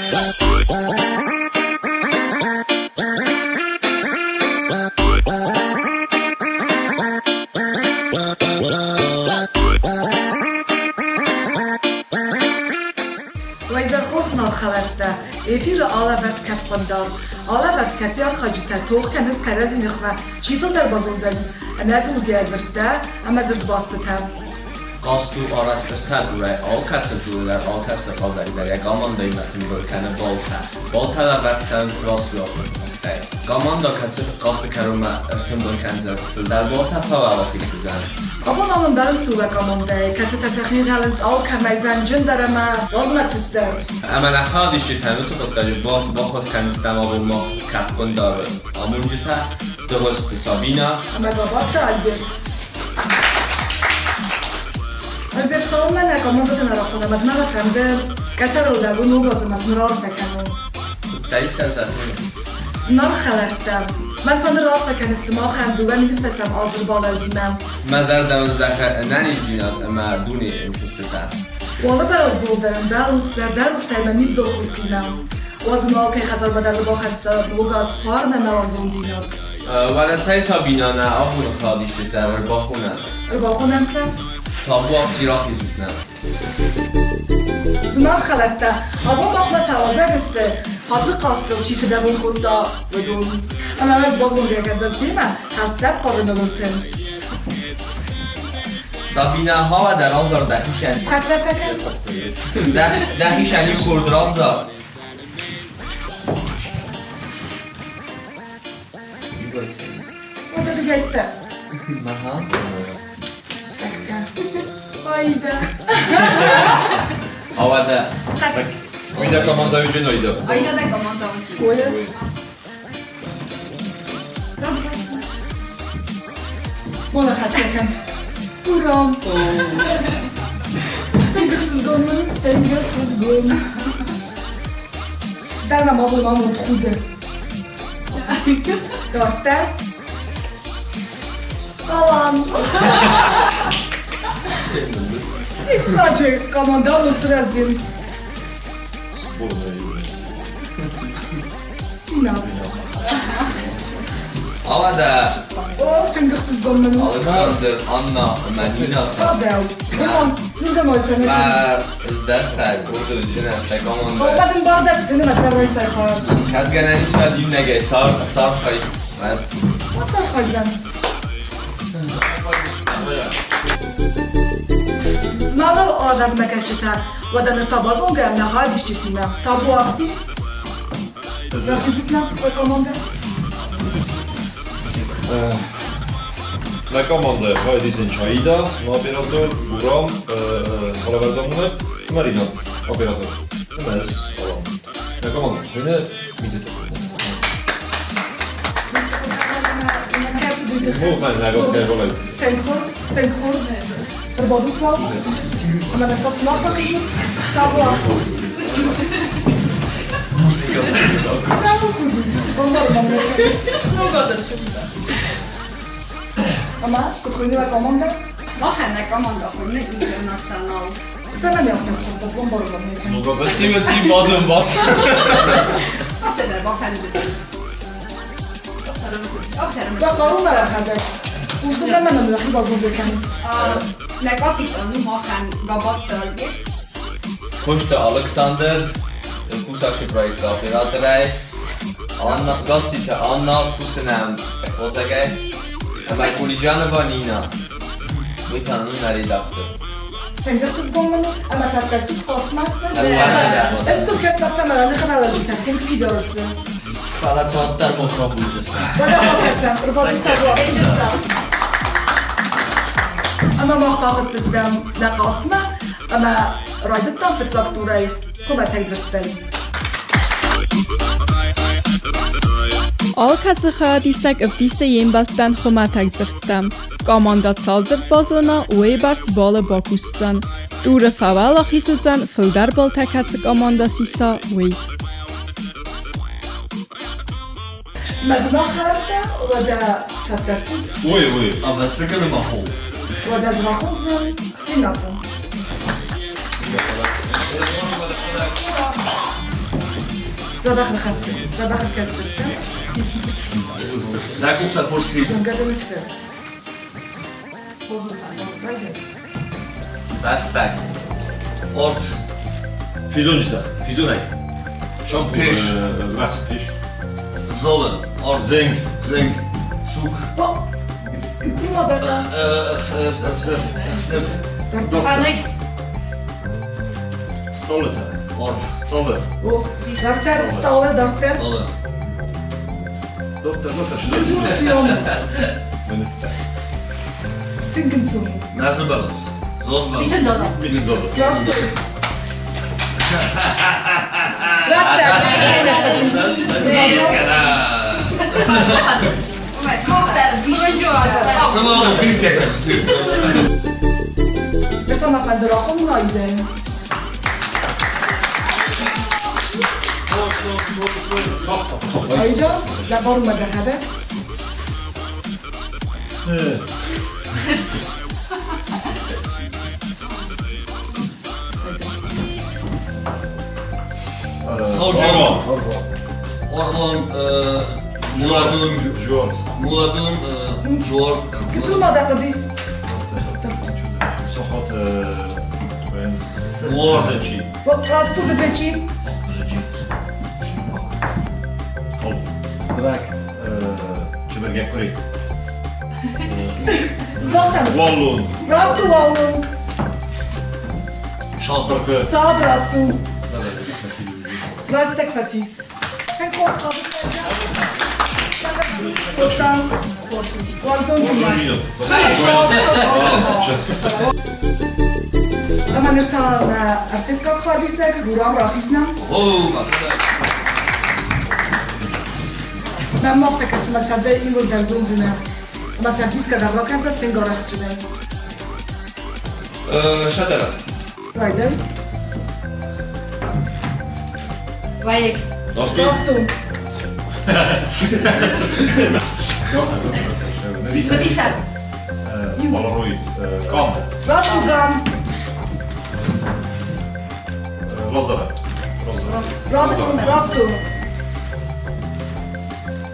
ویزر خوف نالخلرده ایفیر آلا ورد کف قندار آلا ورد کسیات خاجیته توخ کنز کرزی نخمه چیفل در بازون زنیز نزول گیزرده اما زرد باسته Qastu arastıqda duraq, al katsı dururlar, al katsı qazarılar, ya komanda imətin bölkəni bolta. Bolta da vərtsənin trası yoxdur. Komanda katsı qastı kərumə tüm bölkəni zərtdirlər, bolta fəvalat izləyən. Aman aman benim tuğla komandayı, kası təsəxini gəliniz, al kərməyzən cin dərəmə, vazmət sütlər. Əmənə xad işi təmiz xuddaşı, baxız kəndistəmə bulmaq kəfqın darı. Amuncita, dırıstı Sabina. Əmə qabat da aldı. البته سوال من نکامون بده نراخونه مد من فهمده کسر رو در اون نوگازم از مرار فکنم دلیل تزاتین زنار خلردم من فهمده راه فکن استما خندو و میگفتستم آزر بالا دیمم مزر دون زخر ننیزینات مردونی انتستتر والا برای بودرم برای زردر و سیممی دخول کنم و از ما که خزار بدر رو با خسته نوگاز فار نمارزون زینات ولدتای سابینا نه آبون خادیشت در با خونه با خونم سم تابو آف سیراخی زودنم زمان خلطه آبا باخمه فرازه بسته حاضر قاست رو چیف دوون کتا بدون اما از باز گونده یکن زنسیمه حلطه قاره نگوتن سابینا ها و در آزار دخیشنی سکته سکن دخیشنی خورد رافزار o da دیگه ایته مرحب سکته ayda havada Ayda komanda önce oydu. Ayda da komanda oldu. Koya Bana xat yakın Buram Tengsiz gönlüm, tengsiz gönlüm Dermem ablam mutludur Dörtte Kalan Sadece komanda mısır yazdınız İnan havada Oh, tengsiz gönlüm Alexander, Anna, Manina Tabeł Aman, zırda mı olsa ne و ازدرسل بود جنه سکامون Olmadım Bağdat, benim hatta Reysel Kaya کدگنه هیچ و دیم نگه سار خواهی Nasıl koyacağım? Znalı adam mekşete ve da nırtabazon gel ne hal işçitime. Tabu aksi. Rakizitler ve komanda. La komanda Haydisen Çayda, operatör Buram, Kalaverdanlı, Marina, operatör. Demez, tamam. La komanda yine midye Bu ben her gaz gel olayım. Tenkhorz. Rыбадут вал. Ama nefesini takışıp tabu aksi. Sen okudun. Onları bana. No gozersin. Ama kutkoyunu ve komanda. Machen da komanda خورنه international. Sen ne yapıyorsun? Bomba bana. تیم بازم باز After da bakan dedi. After Bak qarun merak edir. Uzun demənim yaxşı bazın dökən. Ne kapitanu machen gabat dergi. خوشت Alexander کوساش برایت operatörey Anna Gassite Anna kusenem Ozagay Ama Kulicanova Nina Bu tanımın redaktör Fengəsiz qonmunu, amma sərtləsdik xosmat. Evet. Eskur kəs naftamələ, nə xəbər alacaqən? Tink videosu. فقط saatler motora bulacağız. Bana xokəsən, rıbadı tabu asıcısdan. Amma vaxt axıstısdan nə qasma, amma raydətdən fıtsaqturayı xubə təqzirtdən. Alkatsaxa disək öpdiysə yenbəltdən xuma təqzirtdəm. Komanda çalcıq bazona ueybart balı bakustan. Dure favala xisucan fıldar bal təkatsı komanda sisa uey. Məzuna xərətdə və də sərtləsdik Uy. Ama sıkılım ahol. və də zvaxonzdan dinatım. Zabaxır xəstə. Zabaxır kəsdirdə. نگفتن فرس فیلم Zəngədən istə. Haydi. دستک ارد Fizoncida, fizonek. پیش Vrat, piş. زاله ارد Zeng. زنگ سوق Bak. Gittim adaka. اخسنف Panik. Stolita. ارد Stoller. O. Dörtler, stalı dörtler. زاله Doktor. Sözün suyu mu? Tünkün suyu. نازم بلاس زاز بلاس Bütün dada. Bitin dolu. Rastı. Rastı. Umes, muhtar, vişnici vardı. زمان بیز کردن Bir tane efendi rahım naydı. Hayda. La baruma da xəbər. Savcı Orhan Muladun Juan. Muladun Juar Gittim adaka biz. Sochot. Muar Zeci. Bak rastı bize çi. Kol. Bırak Çibergek kuri. Baksanız. Wallun. Rastı vallum. Şalparkı. Sağ rastı. Rastı tek fatis. Ben kork kaldım. Korktan. Varzon cümle. Zunjino. Ama nirtan artık kalk harbisek. Buram rahisnam. Ben mafta kasımak sadde iyi vur der zonzine. Ama servis kadar vakan zaten garajçıda. شدرا Haydi. Vayek. Dostum. Dostum. Nefisa. Polaroid. Kam. Rastu gam. Lozara. Rastu.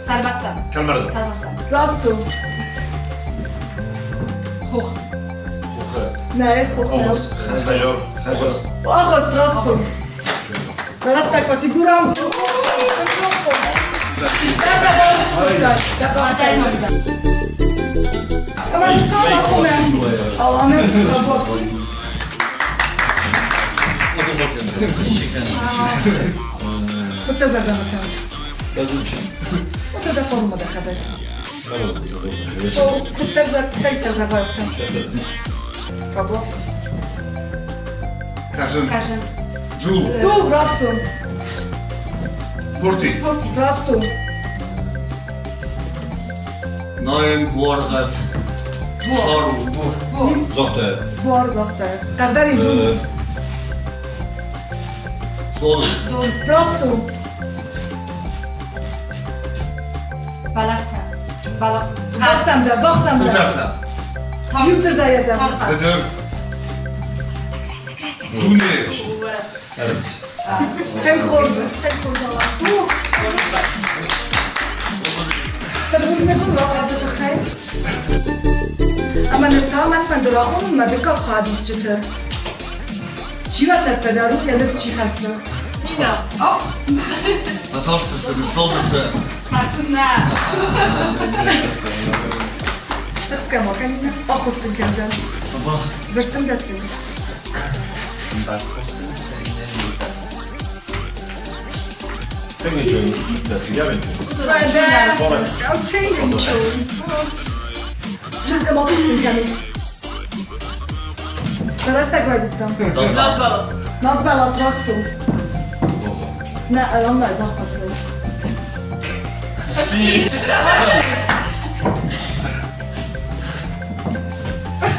Sarbatta. Kalmarada. Kalmarsan. Rastu. Hoch. Xuxe. Ne? Kokna. Omos. Xajor. Xajor. Ahos rastu. Teraz tak faci guram. Sen de bana tutar. Ya kastel. Ama bir tane akılım. Allah'ım kablosu. Kutta zardan atıyoruz. Sonra da koruma da haber. O kutta zardan atıyoruz. Kablosu. Кажем Кажем. Джул Tu rastu. Бурти Forti. Rastu. Наем Буаргат Шару Bu. Zochte. Buar zaxta. Kardar izin. Солу Dun. Rastu. Balasta. Bala. Baksam da, baksam da. Бутарта Tam. YouTube'da yazam. Tam. Бедер Дунеш Evet. Tek horz. Tek horz Allah. Stadımız ne bu? Rapazda da xayr. Ama nirtaman fendirakhon ma beka khadis çıtı. Çiva set pedaruk ya nefs çi khasna. Nina. Oh. Наташта Станиславовна Tasına. Txka ma kanina. Akhustin kanzan. Баба Zırtım dattim. Ten için de sigara Çizgi matuksin kanin. Teraz tak vaydittam. Nazbalos. Nazbalas rastu. Zozo. Ne alamla zah paslı.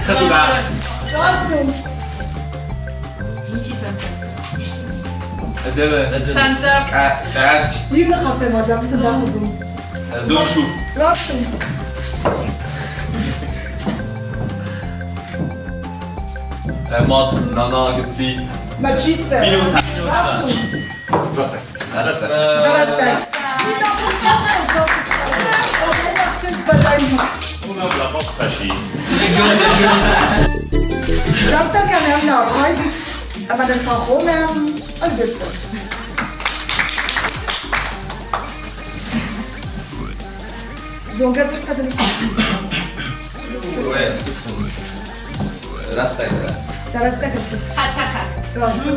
Kısa Rastu. İki sentesi. Deve Sentep. Kaç Yine khasem azam bütün dafuzum. Zuşu Rastu. Mod Nana Gitsi Ma čiste. Minuta Rastu. Prostak. Rasta. Teraz tak. Una dla podpasi. Danta كمان نارهاي أما نتاخونا البيتر زونجا زرت هذا Rasta gra. teraz tak jest. חד תחת. Rastu,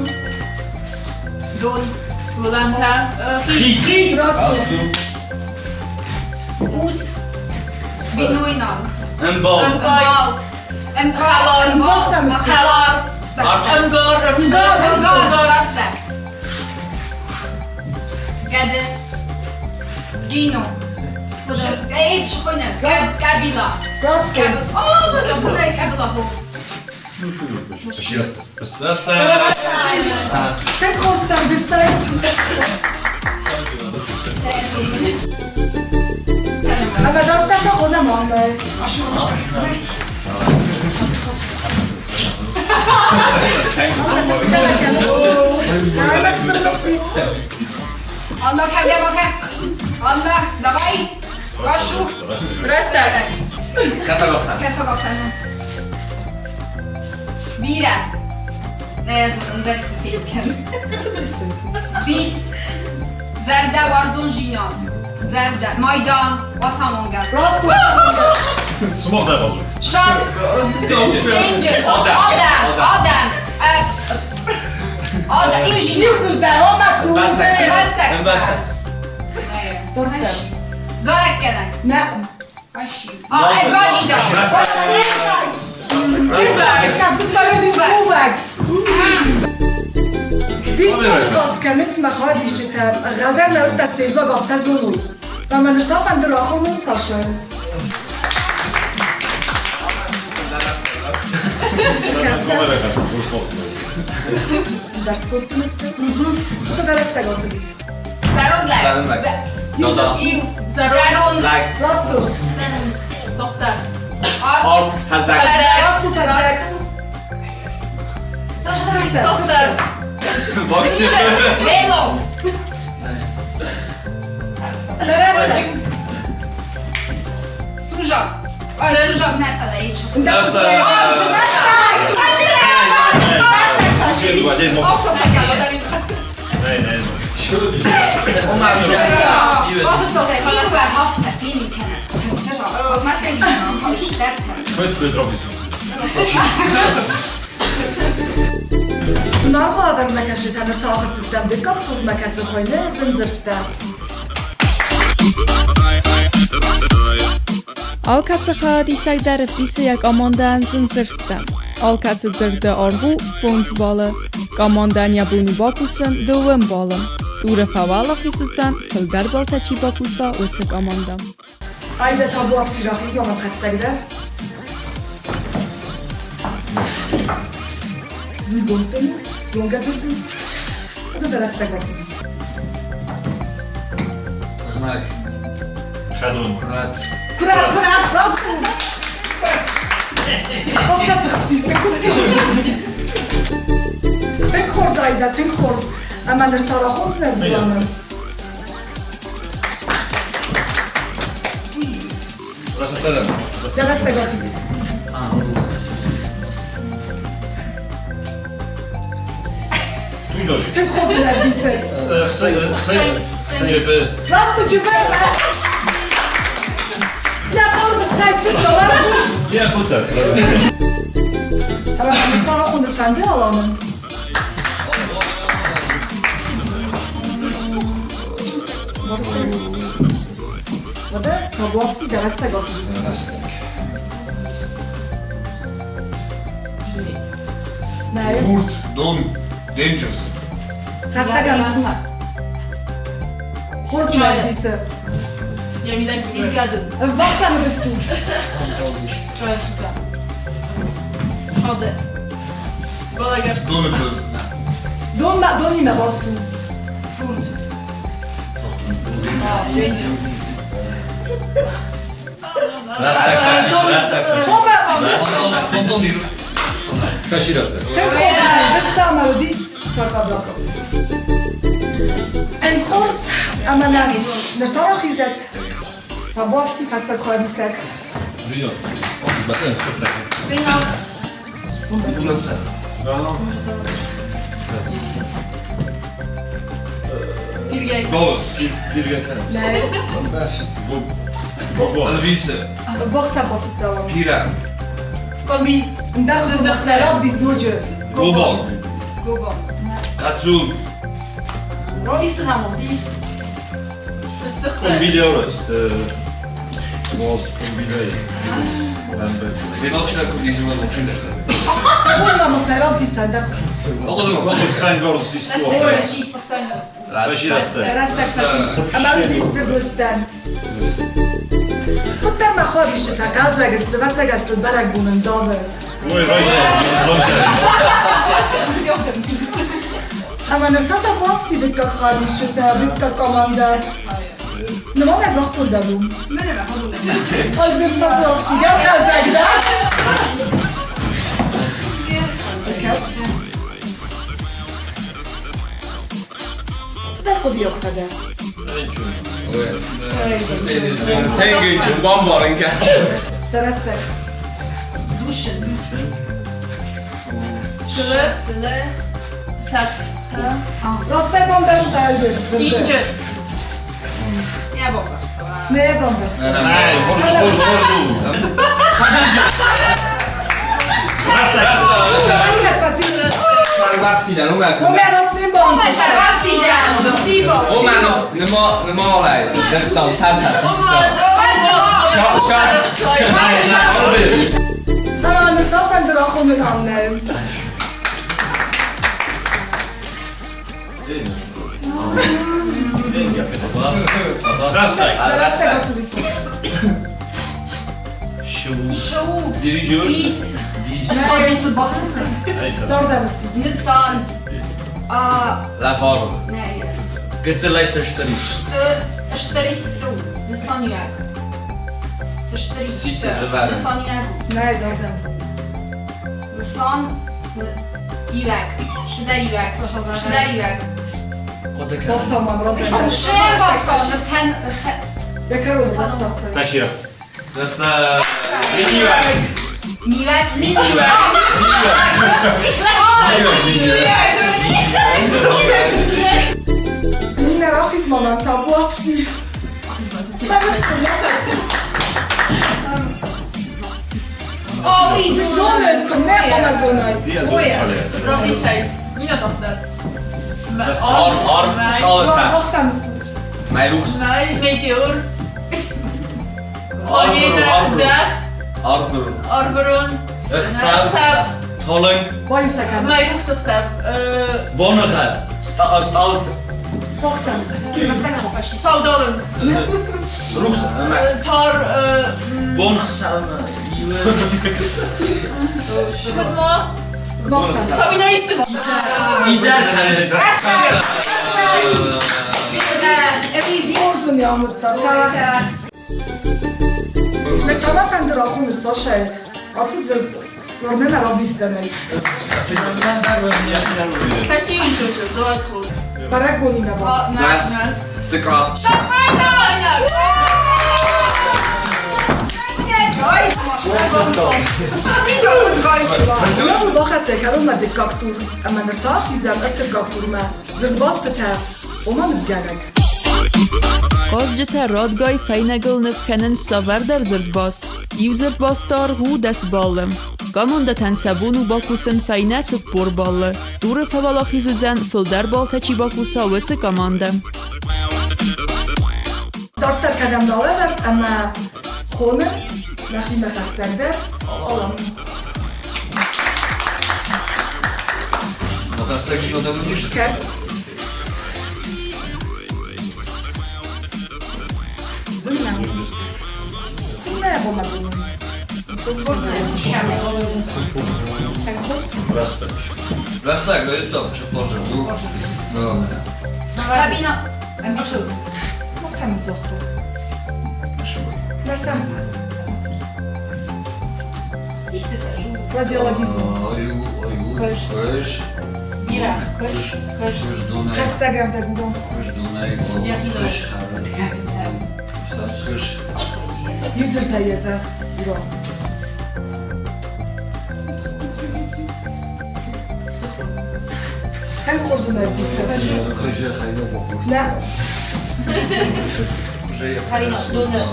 דון. רולנטה. rastu, אוס. בינוי נוג. Embol. אמגול. אמחלור. אמחלור. אמגור. אמגור. גדר. גינו. ايه شخونة كابيلا rastu. بس كنا كابيلا هو Rasta. Ten chostar wystaje. أما دanta تاخونا ماما. أنا بس من نفسي. الله كذا مكان الله давай прошу просто Kasagoksan. كسر قصنا بيرا لا يزال درس في الكلام Co to jest ten? ديس زردا وارزون جينات زردا ميدان واسامونغا Rastu. Smok na wozu. شان دينجر آدم إيمجينا Jutr dało ma Bastek. بستك Bastek. Tortem. زارك كذا Ne. ماشي باجي دا Wystawiony spółek. Wiesz, że kostkę nic ma chodzić, czy tam radę od ta sejża go w ta złonuj. Tam będę to pan drochą mu soszę. Kasa. Dasz sportmisty? To teraz tego co jest. زارون Zarun لايك like. Dodo. زارون Like. Prosto. دختر Or. Fazdak. Prosto, fazdak. Co się دختر Boxy. بيلو Teraz tak. سوجا سوجا نفلا يشو Rasta. Siedła, nie mów. Nej, nej. ايوه هفته فين كانت السرعه ما تجينا مش ثابته Chwyt robić. Znowu na kaszy tam to ochot zdam wykopów na kacu hojny zędzerta. Alkatsacha disagdar ftisa jak amondan zınzırtta. Alkatsa zırda orgu funds balı. Amondan yabuni bakusun dövüm balım. Tura favala xisucan hıldar baltaçi bakusa uçak amandam. Ayda tabu af silahız mama kastegde. Zilbontun, zonga zırdın. O da teraz tak łatwiej. Znać. Hadun. Kurat. Kurat, prosto. Hafta tych spisy, kupił. Ten chorz Ayda, ten chorz. Ama nertara chorz ne bulanım. Rasta teren. Teraz tak łatwiej. Tu dość. Ten chorz neredeyse. Żeby... Prosto cübeyme. Ya tam da sayısını dolar. Nie, potem. Ama ben nertara chorz efendi alanım. Wodę? To było wsi, teraz tego co jest. Nej, Furt. Don. Dangerous. hasta gamsın. Hoz neredeyse. Yemiden ilk adım. Varsa mı bestuç? Çarşıda. Şode. Bana gelsin. Don öpü. Donime bostu. Furt. Benim. Rasta kashi. Rasta kashi. Konton bir. Kashi rasta. Ten hoz neredeyse ama dis sakadok. En hoz أما نرتاح خيزت فبوفسي فاستك خالصك Wino. Basen spektakl. Wino. Ulice. Pirgej. Głos. لا Elwisy. بوخسا بسيط دوام Pira. Kombi. ندخل نختار دي زوجة Gubon. Gubo. Atsun. Robisz to tam, widzisz? Wysychle. Kombiniero jest. Głos kombinuje. Wynośne kulizują uczynę sobie. أول ما مصنع دي صندوق Głos Sangors jest tu. Rasist. Weź i rastę. راستك فاسيس أما دي سبرستان كنت ما خوريش تاكال زاجس تبات زاجس تبارك بومندوفر Oj, Rojko, zonkę. أما نرتاح بوفسي بدك خارج شتا بدك كومانداس نمونا زغطو دابوم My nie wychodzimy. قلبي بدك بوفسي قال قال زاجدا الكاس صدق ديوك هذا Tęgi, czy bomba ręka. درستك Duszyn. Syle. Syle. Sak. راستك بومبرس تايلر Idzie. Ja po prostu. ما بومبرس Ej, chodź. درستك فاسيس Barbarsi da numer. وما راسني بومبرس Nima olay. Dehtan santa sista. أنا نرتاح عند الأخو من عمان Rastaj. درستك فاسيس Żółt. Diriżur. Dis. Schodzi boksy. دور درستك Nissan. La forma. Nie. Gecylejse 4. 400. Nissan jak. Co 400. Sisy, wywalę. Nissan jak. لا دور درستك Nissan. Irek. Szyder Irek. Szyder Irek. بوفتا مام راسك Szybko. No ten. يا كارول درستك Weź raz. Jasna. Mirek. مين راح اسمه من تابوفسي ما نفسك O, widzę. زونس كم ما أمازوناي Robisz hej. Nino to wtedy. Arf, stalka. بوخسا Mijn roes. Nej, meteor. Onie, zef. Arfur. Orverun. Sef. Tolling. بايم سكن Mijn roes op sef. Bonnigheid. Stalk. بوخسا Saudolun. Roes. Tar. Bonnigheid. Chyba. بوخسا Sabina istyma. Isaac. أوزن يا متصاص مكتبا فندر أخو مستشعر أصيد ورمي مرضي استنى Chęci uczuciu, do łatwu. برك بوني نبص Nas. Syka. جواب الباخت سيكارو ما دكاكتور أما نرتاح إذا مقت الكاكتور ما زد باص بتاع وما متجرج Gazjete radgaj fejnegölnöv kenen saverder zrdbast. Zrdbastar hu des ballem. Gamanda ten sabunu bakusen fejnecik borballe. Dure favalachizuzen filder baltachi bakusa wese gamanda. دارتر كدم داور أما خونه نخي مخستر بر أولم No teraz tak się do tego niż. كاس زلنا كنا أبو مزون كان خبز Rastaj. Raz tak, no i to, że Boże, no. Sabina. Ambitious. ما فهمت زختو لا سامس Isty też. فازيولوجيزم Köś. Mirek. Koś. Köś Dunaj. خستة جامدة جدا Köś Dunaj. Jachino. Saspysz. Yıldırda yazar. Buram. Ten xozun evdisi. Kozie hajno bochów. Ne? Żyje Halina, dune.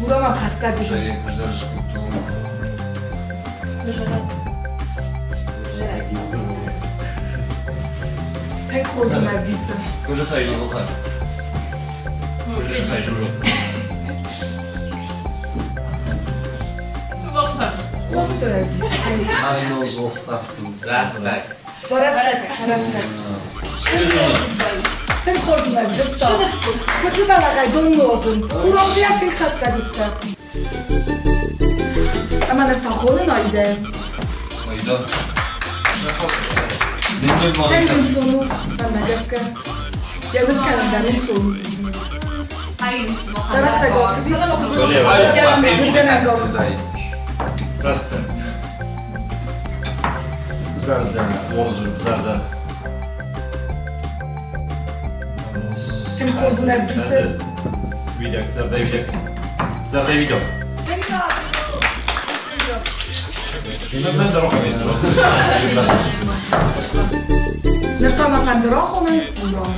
Buram am hasta bir. Żyje każdy skutu. Ten xozun evdisi. Kozie hajno bochar. Kozie hajno. Boksans. Dostur evdisi. Hajno zostaw tu. Rastek. Barastek. Barastek. Ten xozun evdisi. Kutu bana gaydon nozun. Buram diyem ten hasta bitti. Ama ne taxolun ayda. Hayda. Ne Ten var? gün sonu. Ben de geske. Yalnız kalenderin sonu. Barastek olsun. Biz Gelen olsun. Proste. Zarda, Orzu, Zarda. Ten xozun evdisi. Widok, Zarda widok. Zarda widok. Ten gaz. Ben de rocham jest. Ne tam efendi raxonun. Buram.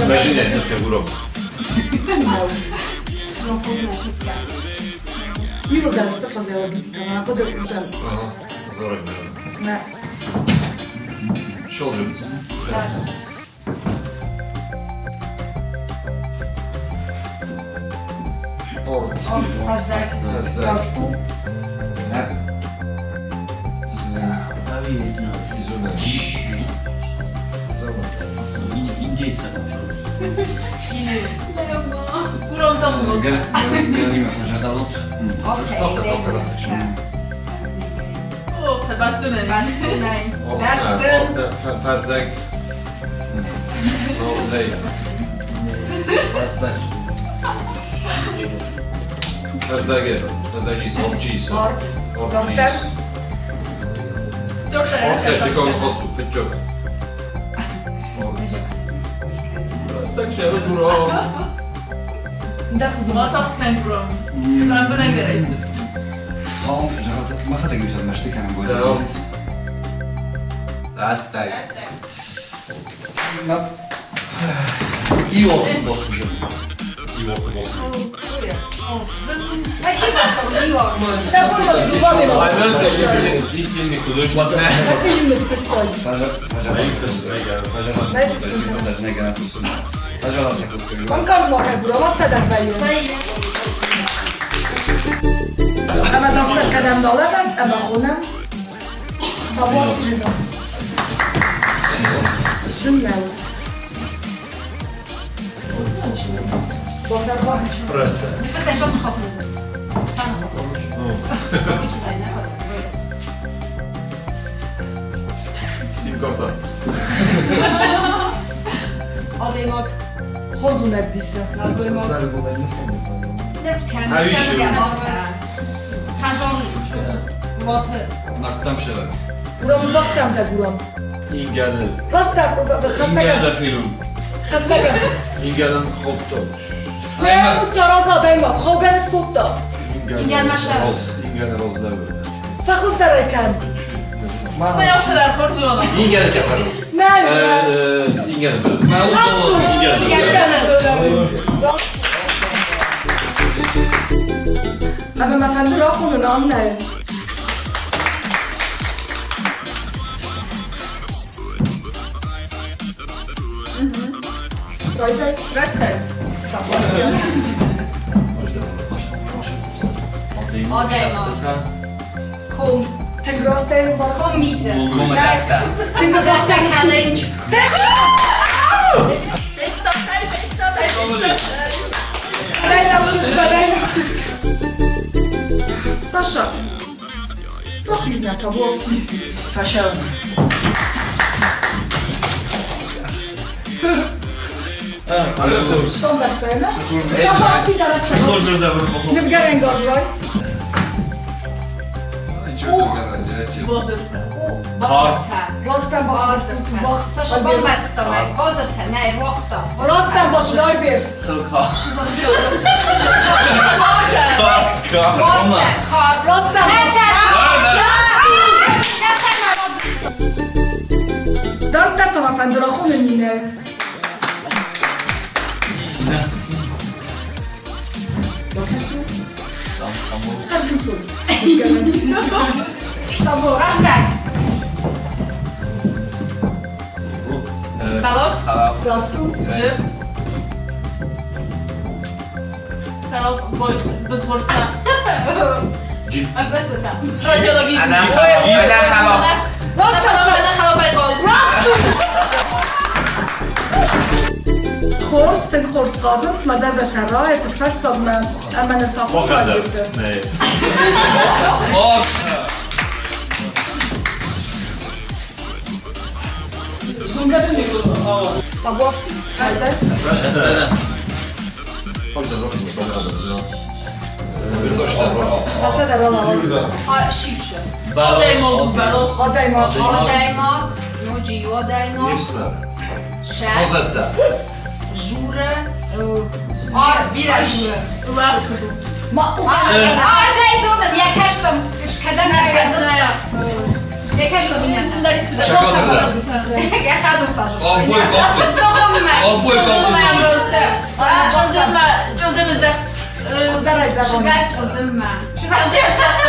Leżynie, nie górą. Zimno. Yürü derste fazla bizim kanala. Bu da güzel. Aha, zorek było. Ne? Children's. Ort. Proste. Rastu. Ne? Fizunek. Zobacz. Kurom tam bu. Gelimy pożadalot. Of, te bastuny. Fazdek. Nordej. Fazdek. Fazdek. Fazdek Orcis. Ort. Orcis. Dört tane Ortes, tylko on hostu, wyciąg. Fazdek się górą. Ne kuzum? Masaf tken kurom. Ben buna göre istedim. Tamam, çakalta. Maha da güzelleşti kendim böyle. Tamam. Rastek. İyi oldu bozucu. I łopy wokół. Ne kurma zubami ma. Listinny kudusz. Nasıl yürümek istiyorsun? On kalma ka buram. Haftada bayı. Ama daftar kadem doladan ama khonam. Tamam silino. Sunna. Basar bak. Proste. Simkorta. Xozun evdisi. Mart'tan bir şey var. Buram baksam da buram. Inganı. Hasta İngilizce film. hasta gel. Inganın hot dog. Ne bu çaraza dayma. Xoganı tuttu. Inganı rozlewy. Fakhus daraykan. Ne yaptılar Forzona? Inganı keserim. Ne? Inganı böyle. Ama ma fan raxonun anne. Dayı. Reste. Kom. Ten grosten bas. Komedetta. Ten grosten challenge. Daj nam wszystko, daj nam wszystko. Sasza. Prochizna to włosy. Fasia. Ale kurs. Stąd następna. To włosy teraz tego. Dobrze zabrał. Nie w garen gozłojs. Bozer. Kort. راستم باز Sasha bombastomag, bozerta, nej, rohta. راستم باز لایبر Sılka. Rosa, kar. راستم Näsen! دارت در تا مفندرا خونه مینه با کسی؟ هر زین سوی شبا Rastak. خلاف راستو زب خلاف بايخ بزورتا جيب. بستا راديولوجيزم أنا خلاف. أنا خلاف يقول خورست خورست قازن سمزر به سرای تفست من اما نرتاخو ما خندم خواهد نه Bak. زونده بینید تابو افسی هسته هسته در آلا Šivše. Odejmo balos آدای ما Odajmog, nođi odajmog, šest, žure, ar, biraj žure. Laksu ما Zdaj zodan, ja kažem, kada ne kazala. Ja kažem, minja. Da risku da Ja hadu pažu. Oboj, oboj. Zogome. Oboj, oboj. Çoldum izle Zdaraj za żonę Gaj çolduma.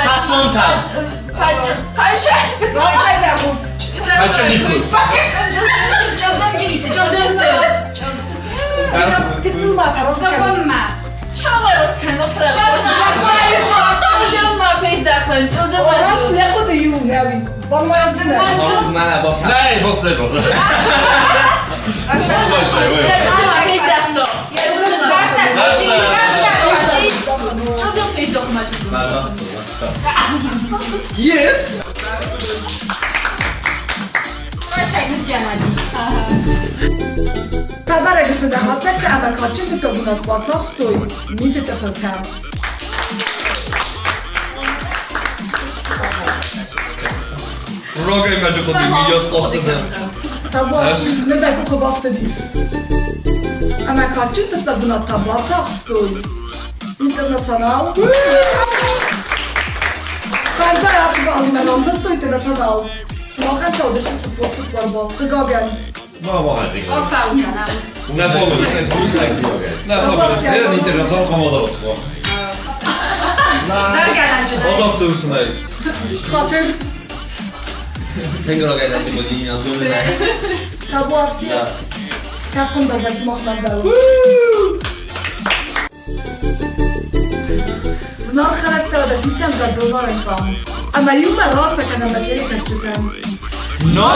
Fason tam. Fajsze Rozaj za chód Çoldum cüyse. Çoldum söz Gıtılma Ferozka Zogoma. Şama rozkan ofta Şazına Çoldum ma face dakhlan Çoldum ma Orası söz ne kudu yiwu nevi Bana yazına Mana با نه باز نبار Çoldum ma face dakhlan Çoldum face okuma Yes. Proszę, nie zbianali. Tabarek jest na chodce, a ma kaczy by to był na płacach stój Mity te felka Rogaj będzie po tym video z kosztem. Ta była nie tak chyba wtedy A ma kaczy to był na płacach stój Internacional Fajza ja chyba alimenom, no to internacional Smochen to odeszli co płaców barbo Tygogen ما ما هندي Ofałka nam. Ne follow. Ne follow. Jeden international komodorstwo. Bergarancı. O da wtórny. Khatır Sen grogaj na ciebie nie nazywaj. Ta była wsi Kawką do wersji mochna dało Znar charakter da sistem za dolarem kam Ama yuma rafa kana materika shikan No!